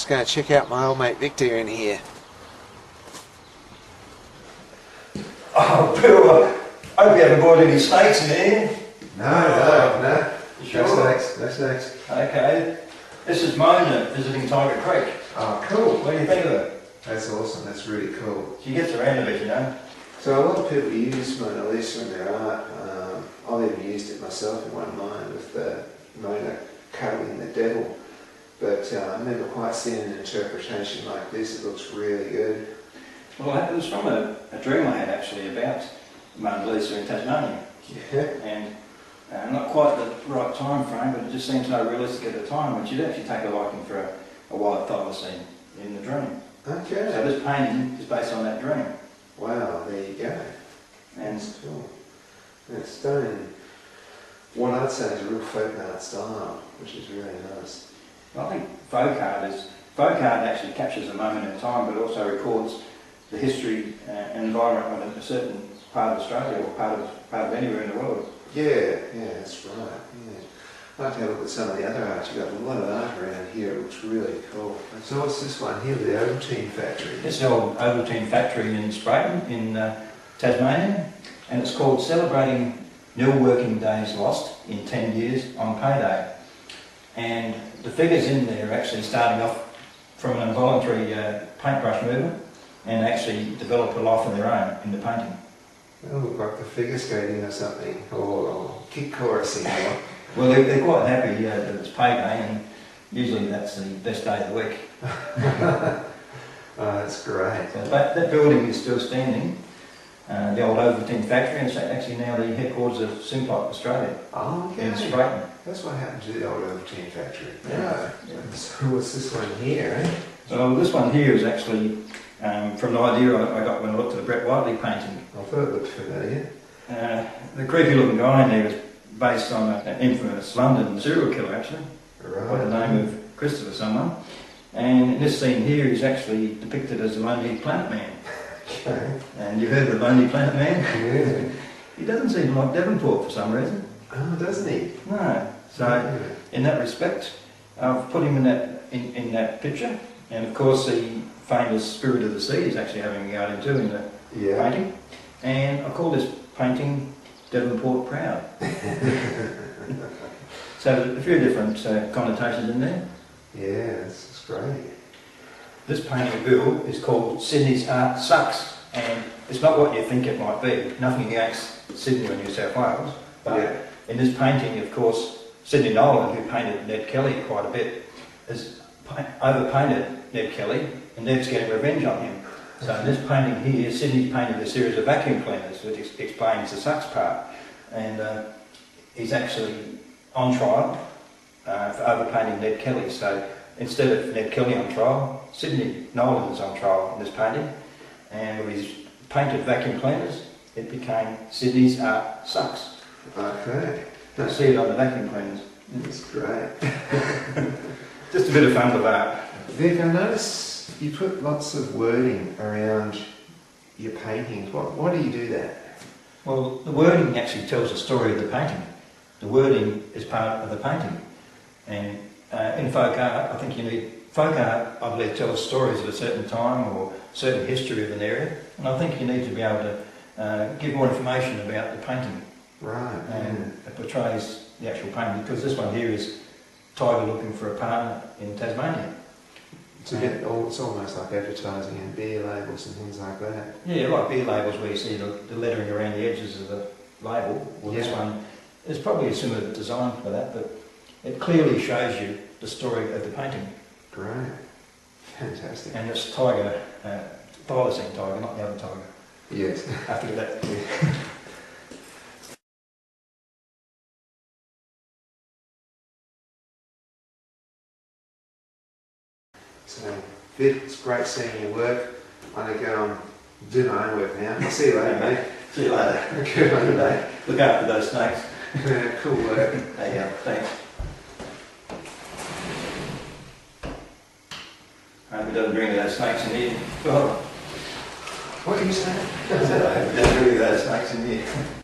Just going to check out my old mate Victor in here. Oh, Bill, I hope you haven't bought any snakes in here. No. You sure? No snakes. Okay. This is Mona visiting Tiger Creek. Oh, cool. What do you think of it? That's awesome. That's really cool. She gets around a bit, you know. So a lot of people use Mona Lisa in their art. I've even used it myself in one of mine with the Mona cuddling the devil. But I've never quite seen an interpretation like this. It looks really good. Well, it was from a dream I had actually about Mona Lisa in Tasmania. Yeah. And not quite the right time frame, but it just seemed so realistic at the time, which you'd actually take a liking for a wild thylacine in the dream. Okay. So this painting is based on that dream. Wow, there you go. And That's cool. And it's done in what I'd say is a real folk art style, which is really nice. I think folk art actually captures a moment in time, but also records the history and environment of a certain part of Australia or part of anywhere in the world. Yeah, that's right. Yeah. I'd like to have a look at some of the other art. You've got a lot of art around here. It looks really cool. So what's this one here, the Ovaltine factory? This is the old Ovaltine factory in Sprayton in Tasmania, and it's called Celebrating Nil Working Days Lost in 10 Years on Payday. And the figures in there are actually starting off from an involuntary paintbrush movement and actually develop a life of their own in the painting. They look like the figure skating or something, or kick chorusing. Well, they're quite happy that it's payday, and usually that's the best day of the week. Oh, that's great. So that building is still standing, the old Ovaltine factory, and it's actually now the headquarters of Simplot Australia in Sprayton. That's what happened to the old Ovaltine factory. Yeah. So what's this one here, eh? So this one here is actually from the idea I got when I looked at the Brett Whiteley painting. I thought it looked familiar. The creepy looking guy in there is based on an infamous London serial killer actually, by the name of Christopher someone. And in this scene here he's actually depicted as the Lonely Planet Man. Okay. And you've heard of the Lonely Planet Man? Yeah. He doesn't seem like Devonport for some reason. Oh, doesn't he? No. So in that respect, I've put him in that picture. And of course the famous Spirit of the Sea is actually having a go at him too in the painting. And I call this painting Devonport Proud. So there's a few different connotations in there. Yeah, that's great. This painting of Bill is called Sydney's Art Sucks, and it's not what you think it might be. Nothing against Sydney or New South Wales, but in this painting, of course, Sidney Nolan, who painted Ned Kelly quite a bit, has overpainted Ned Kelly, and Ned's getting revenge on him. So in this painting here, Sydney's painted a series of vacuum cleaners, which explains the sucks part, and he's actually on trial for overpainting Ned Kelly. So instead of Ned Kelly on trial, Sidney Nolan is on trial in this painting, and with his painted vacuum cleaners, it became Sydney's Art Sucks. Okay. You'll see it on the vacuum cleaners. That's great. Just a bit of fun with art. Vic, I notice you put lots of wording around your paintings. Why do you do that? Well, the wording actually tells the story of the painting. The wording is part of the painting. And in folk art, I think you need... Folk art, I believe, tells stories of a certain time or certain history of an area. And I think you need to be able to give more information about the painting. Right. And it portrays the actual painting, because this one here is Tiger looking for a partner in Tasmania. It's almost like advertising and beer labels and things like that. Yeah, like beer labels where you see the lettering around the edges of the label. Well, this one is probably a similar design for that, but it clearly shows you the story of the painting. Great. Fantastic. And it's tiger, thylacine tiger, not the other tiger. Yes. After that. So, Vic, it's great seeing your work. I'm going to go and do my own work now. See you later, mate. See you later. Good on you, mate. Look after those snakes. Cool work. Hey, thanks. I hope he doesn't bring those snakes in here. What are you saying? I hope he doesn't bring those snakes in here.